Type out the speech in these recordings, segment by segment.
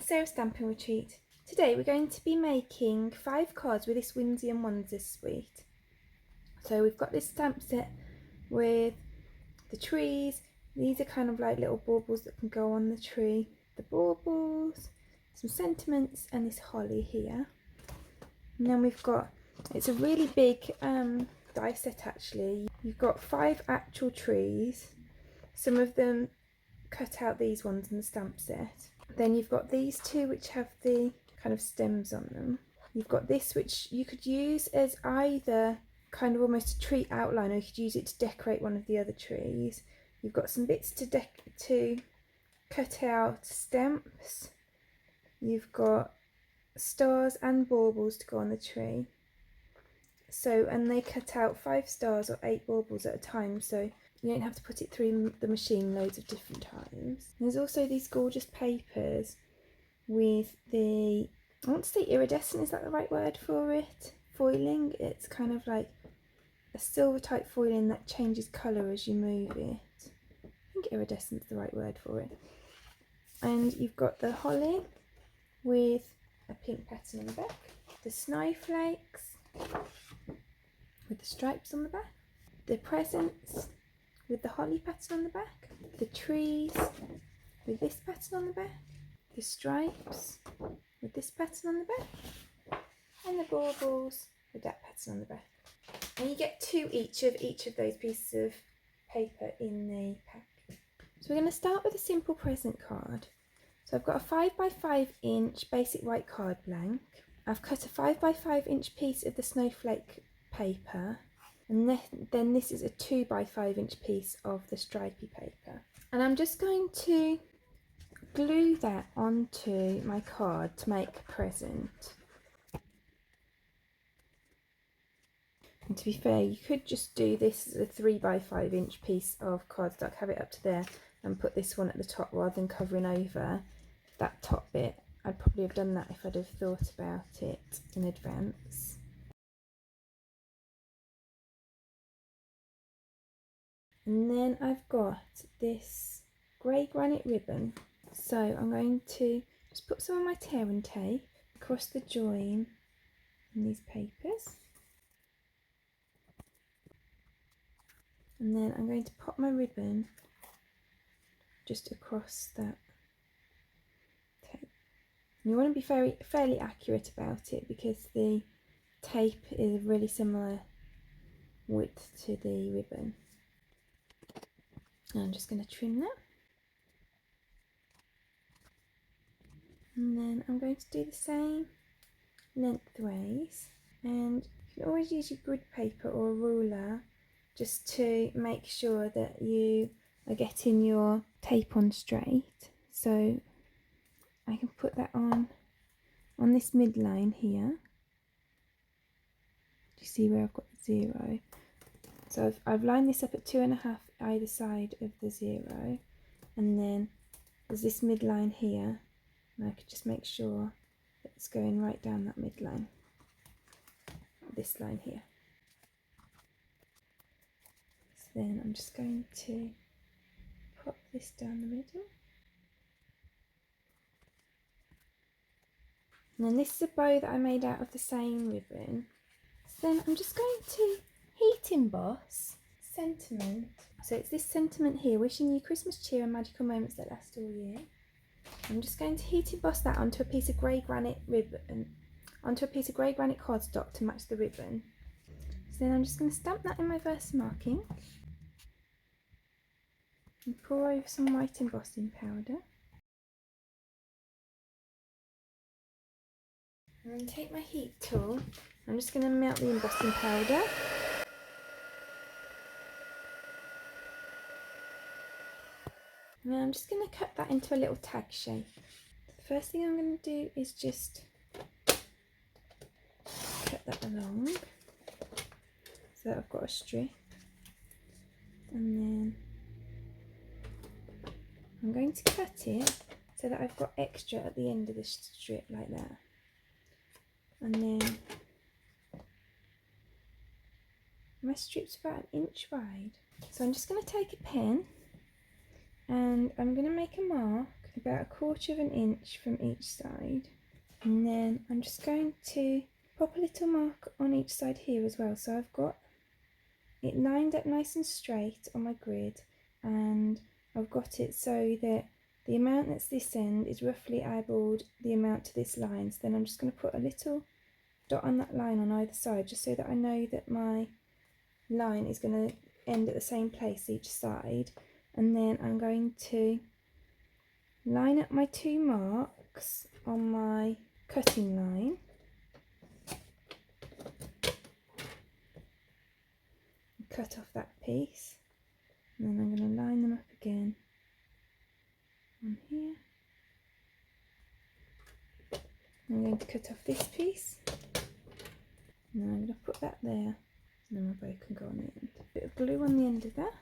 Sarah's Stampin' Retreat. Today we're going to be making 5 cards with this Whimsy and Wonder Suite. So we've got this stamp set with the trees. These are kind of like little baubles that can go on the tree. The baubles, some sentiments and this holly here. And then we've got, it's a really big die set actually. You've got 5 actual trees. Some of them cut out these ones in the stamp set. Then you've got these two which have the kind of stems on them. You've got this which you could use as either kind of almost a tree outline, or you could use it to decorate one of the other trees. You've got some bits to cut out stamps. You've got stars and baubles to go on the tree. So, and they cut out 5 stars or 8 baubles at a time, so you don't have to put it through the machine loads of different times. There's also these gorgeous papers with the, I want to say iridescent, is that the right word for it? Foiling. It's kind of like a silver type foiling that changes colour as you move it. I think iridescent is the right word for it. And you've got the holly with a pink pattern on the back, the snowflakes with the stripes on the back, the presents with the holly pattern on the back, the trees with this pattern on the back, the stripes with this pattern on the back, and the baubles with that pattern on the back. And you get 2 each of those pieces of paper in the pack. So we're going to start with a simple present card. So I've got a 5x5 inch basic white card blank. I've cut a 5x5 inch piece of the snowflake paper, and then this is a 2x5 inch piece of the stripy paper. And I'm just going to glue that onto my card to make a present. And to be fair, you could just do this as a 3x5 inch piece of cardstock, have it up to there and put this one at the top rather than covering over that top bit. I'd probably have done that if I'd have thought about it in advance. And then I've got this grey granite ribbon. So I'm going to just put some of my tear and tape across the join in these papers. And then I'm going to pop my ribbon just across that tape. And you want to be fairly accurate about it because the tape is a really similar width to the ribbon. And I'm just going to trim that. And then I'm going to do the same lengthways. And you can always use your grid paper or a ruler just to make sure that you are getting your tape on straight. So I can put that on this midline here. Do you see where I've got the 0? So I've lined this up at 2.5 either side of the 0, and then there's this midline here, and I could just make sure that it's going right down that midline, this line here. So then I'm just going to pop this down the middle. And then this is a bow that I made out of the same ribbon. So then I'm just going to heat emboss sentiment. So it's this sentiment here, wishing you Christmas cheer and magical moments that last all year. I'm just going to heat emboss that onto a piece of grey granite ribbon, onto a piece of grey granite cardstock to match the ribbon. So then I'm just going to stamp that in my Versamark ink and pour over some white embossing powder. And then take my heat tool. I'm just going to melt the embossing powder. And then I'm just going to cut that into a little tag shape. The first thing I'm going to do is just cut that along so that I've got a strip. And then I'm going to cut it so that I've got extra at the end of the strip like that. And then my strip's about 1 inch wide. So I'm just going to take a pen and I'm going to make a mark about 1/4 of an inch from each side. And then I'm just going to pop a little mark on each side here as well. So I've got it lined up nice and straight on my grid, and I've got it so that the amount that's this end is roughly eyeballed the amount to this line. So then I'm just going to put a little dot on that line on either side, just so that I know that my line is going to end at the same place each side. And then I'm going to line up my 2 marks on my cutting line, cut off that piece, and then I'm going to line them up again on here. I'm going to cut off this piece, and then I'm going to put that there, and then my bow can go on the end. A bit of glue on the end of that.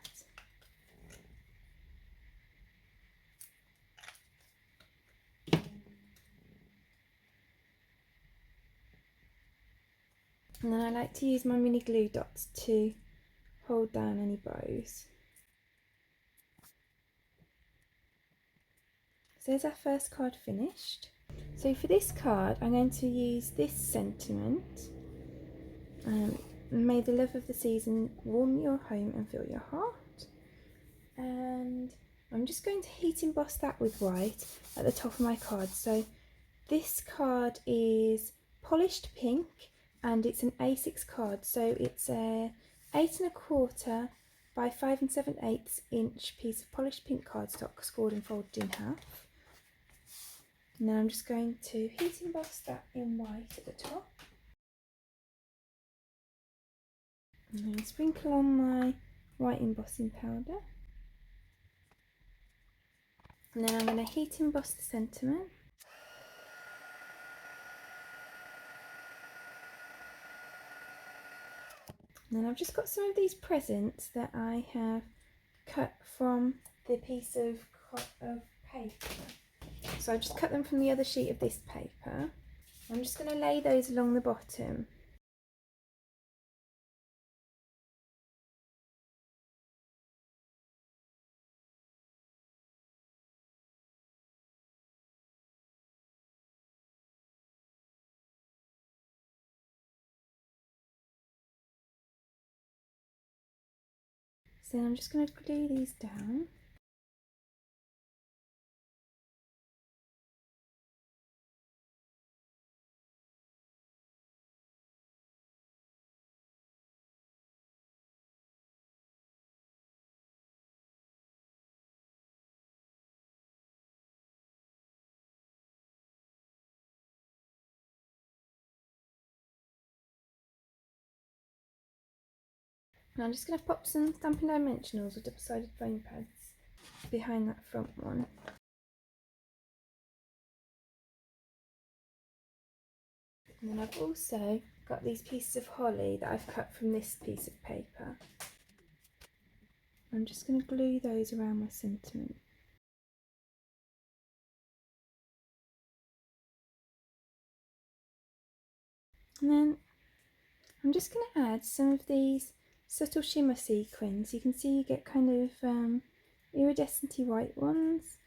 And then I like to use my mini glue dots to hold down any bows. So there's our first card finished. So for this card I'm going to use this sentiment. May the love of the season warm your home and fill your heart. And I'm just going to heat emboss that with white at the top of my card. So this card is polished pink, and it's an A6 card, so it's a 8 1/4 by 5 7/8 inch piece of polished pink cardstock scored and folded in half. And then I'm just going to heat emboss that in white at the top. And then sprinkle on my white embossing powder. And then I'm going to heat emboss the sentiment. And then I've just got some of these presents that I have cut from the piece of paper. So I've just cut them from the other sheet of this paper. I'm just going to lay those along the bottom. So I'm just going to glue these down. And I'm just going to pop some Stampin' Dimensionals or double-sided foam pads behind that front one. And then I've also got these pieces of holly that I've cut from this piece of paper. I'm just going to glue those around my sentiment. And then I'm just going to add some of these subtle shimmer sequins. You can see you get kind of iridescent-y white ones,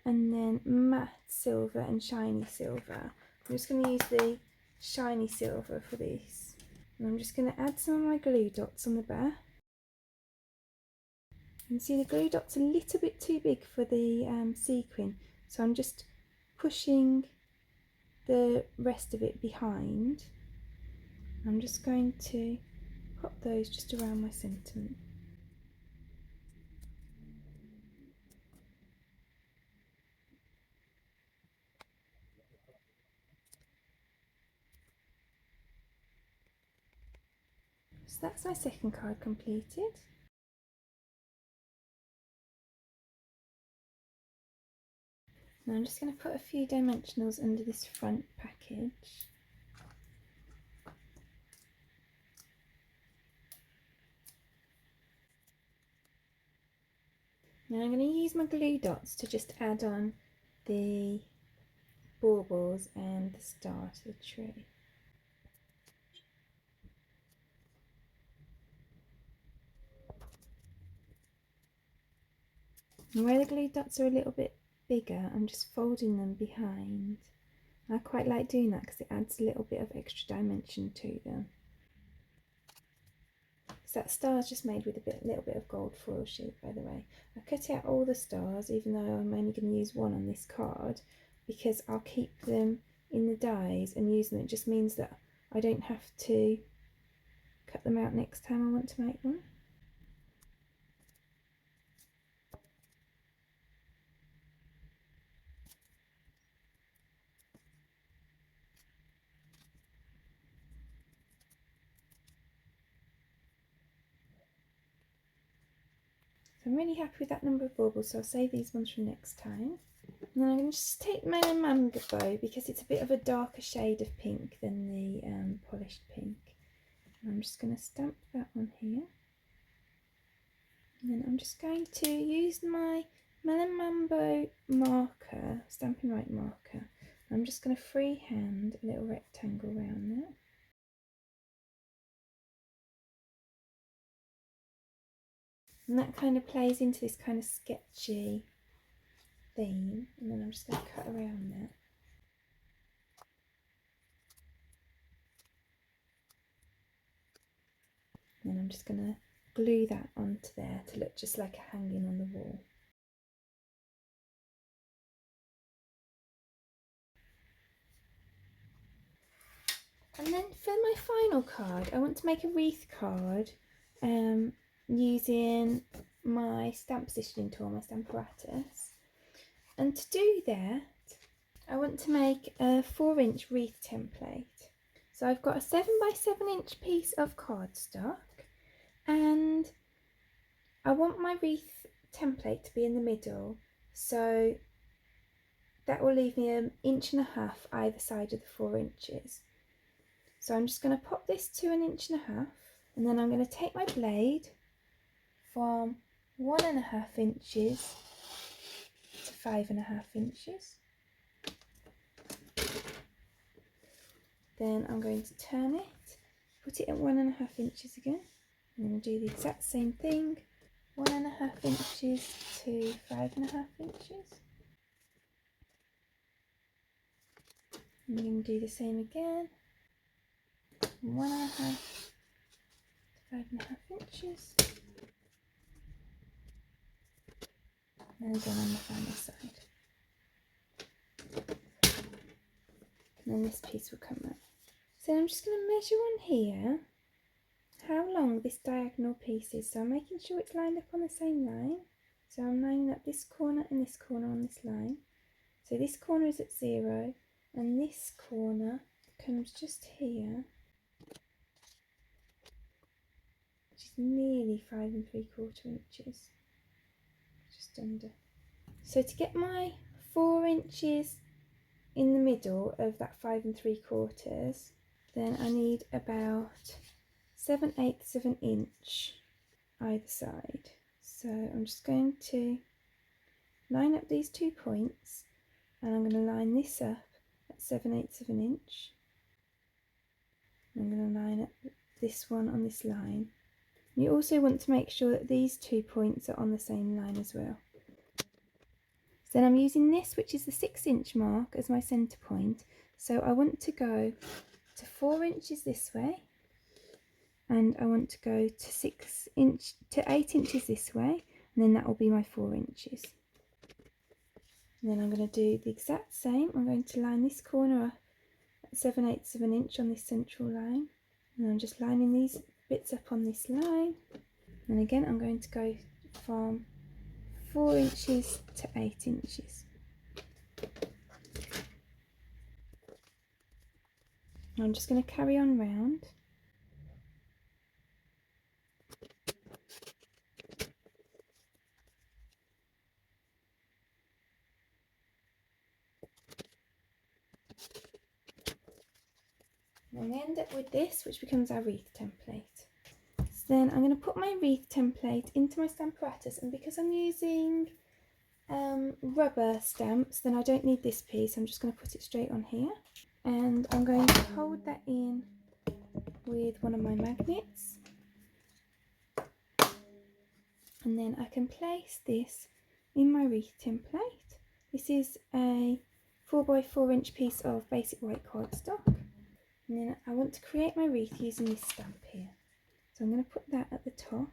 and then matte silver and shiny silver. I'm just going to use the shiny silver for this. And I'm just going to add some of my glue dots on the back. You can see the glue dot's a little bit too big for the sequin, so I'm just pushing the rest of it behind. I'm just going to pop those just around my sentiment. So that's my second card completed. Now I'm just going to put a few dimensionals under this front package. Now I'm going to use my glue dots to just add on the baubles and the star to the tree. And where the glue dots are a little bit bigger, I'm just folding them behind. I quite like doing that because it adds a little bit of extra dimension to them. So that star is just made with a little bit of gold foil sheet, by the way. I cut out all the stars, even though I'm only going to use one on this card, because I'll keep them in the dies and use them. It just means that I don't have to cut them out next time I want to make one. So I'm really happy with that number of baubles, so I'll save these ones for next time. And then I'm going to just take my manga bow because it's a bit of a darker shade of pink than the polished pink. And I'm just going to stamp that on here. And then I'm just going to use my Melon Mambo marker, Stampin' Right marker. I'm just going to freehand a little rectangle around that. And that kind of plays into this kind of sketchy theme. And then I'm just going to cut around that. And then I'm just going to glue that onto there to look just like a hanging on the wall. And then for my final card, I want to make a wreath card using my stamp positioning tool, my Stamparatus. And to do that, I want to make a 4-inch wreath template. So I've got a 7x7-inch piece of cardstock, and I want my wreath template to be in the middle, so that will leave me 1.5 inches either side of the 4 inches. So I'm just going to pop this to 1.5 inches, and then I'm going to take my blade from 1.5 inches to 5.5 inches. Then I'm going to turn it, put it at 1.5 inches again. I'm going to do the exact same thing, 1.5 inches to 5.5 inches. I'm going to do the same again, 1.5 to 5.5 inches. And again on the final side. And then this piece will come out. So I'm just going to measure on here how long this diagonal piece is. So I'm making sure it's lined up on the same line. So I'm lining up this corner and this corner on this line. So this corner is at 0 and this corner comes just here, which is nearly 5 3/4 inches, just under. So to get my 4 inches in the middle of that 5 3/4, then I need about 7/8 of an inch either side. So I'm just going to line up these 2 points, and I'm going to line this up at 7/8 of an inch. I'm going to line up this one on this line. You also want to make sure that these 2 points are on the same line as well. So then I'm using this, which is the 6-inch mark, as my centre point. So I want to go to 4 inches this way, and I want to go to 8 inches this way, and then that will be my 4 inches. And then I'm going to do the exact same. I'm going to line this corner up at 7/8 of an inch on this central line, and I'm just lining these bits up on this line. And again, I'm going to go from 4 inches to 8 inches. And I'm just going to carry on round. And we end up with this, which becomes our wreath template. So then I'm going to put my wreath template into my Stamparatus, and because I'm using rubber stamps, then I don't need this piece. I'm just going to put it straight on here, and I'm going to hold that in with one of my magnets, and then I can place this in my wreath template, This is a 4x4" piece of basic white cardstock. And then I want to create my wreath using this stamp here. So I'm going to put that at the top.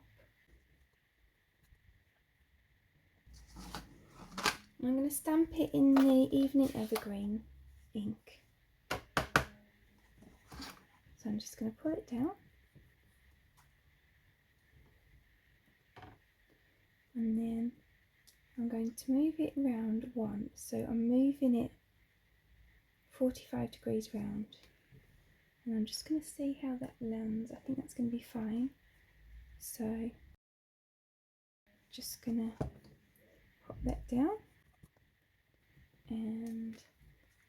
I'm going to stamp it in the Evening Evergreen ink. So I'm just going to pull it down. And then I'm going to move it around once. So I'm moving it 45 degrees round. And I'm just going to see how that lands. I think that's going to be fine. So just going to pop that down. And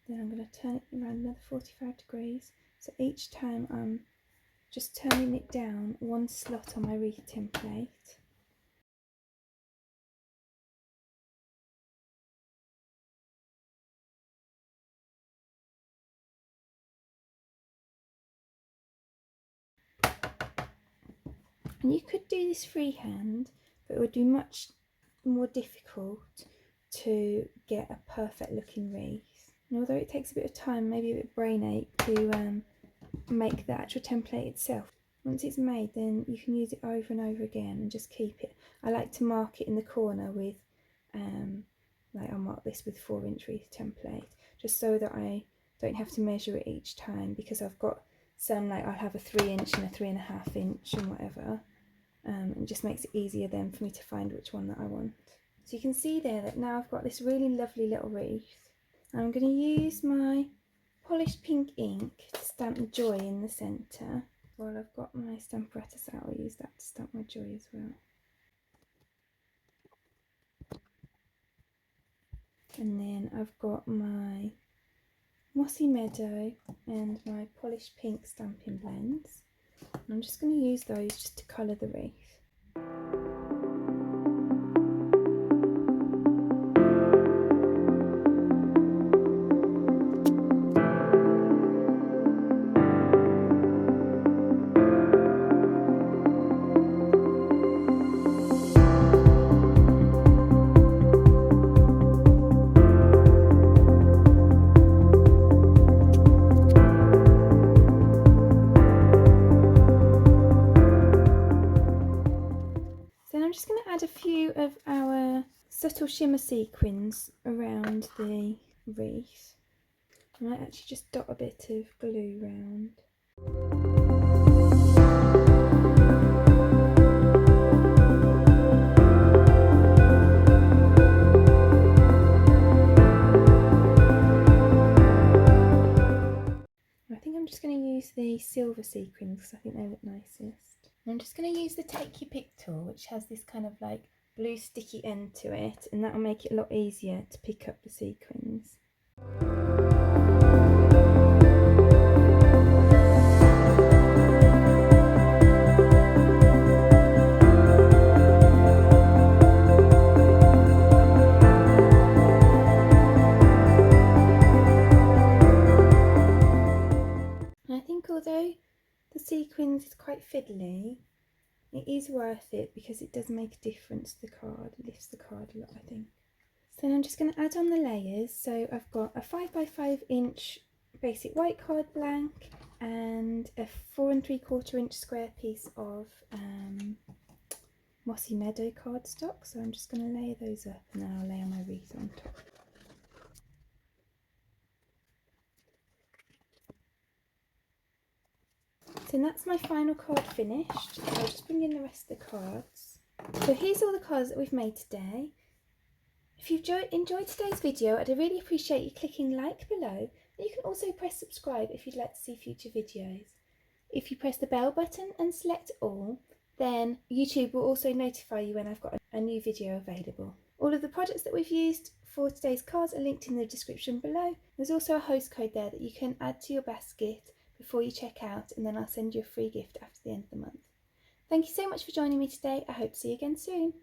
then I'm going to turn it around another 45 degrees. So each time I'm just turning it down one slot on my wreath template. And you could do this freehand, but it would be much more difficult to get a perfect looking wreath. And although it takes a bit of time, maybe a bit of brain ache to make the actual template itself, once it's made, then you can use it over and over again and just keep it. I like to mark it in the corner with, like I'll mark this with 4" wreath template, just so that I don't have to measure it each time, because I've got some, like I'll have a 3" and a 3.5" and whatever. It just makes it easier then for me to find which one that I want. So you can see there that now I've got this really lovely little wreath. I'm going to use my polished pink ink to stamp the joy in the centre. While I've got my stamp apparatus out, I'll use that to stamp my joy as well. And then I've got my Mossy Meadow and my polished pink stamping blends. I'm just going to use those just to colour the wreath. I'm just going to add a few of our subtle shimmer sequins around the wreath. I might actually just dot a bit of glue round. I think I'm just going to use the silver sequins because I think they look nicest. I'm just going to use the Take Your Pick tool, which has this kind of like blue sticky end to it, and that will make it a lot easier to pick up the sequins. And I think although the sequins is quite fiddly, it is worth it because it does make a difference to the card. It lifts the card a lot, I think. So then I'm just going to add on the layers. So I've got a 5x5" basic white card blank and a 4 3/4" square piece of Mossy Meadow cardstock. So I'm just going to layer those up and then I'll layer my wreath on top. So that's my final card finished. So I'll just bring in the rest of the cards. So here's all the cards that we've made today. If you've enjoyed today's video, I'd really appreciate you clicking like below, and you can also press subscribe if you'd like to see future videos. If you press the bell button and select all, then YouTube will also notify you when I've got a new video available. All of the products that we've used for today's cards are linked in the description below. There's also a host code there that you can add to your basket before you check out, and then I'll send you a free gift after the end of the month. Thank you so much for joining me today. I hope to see you again soon.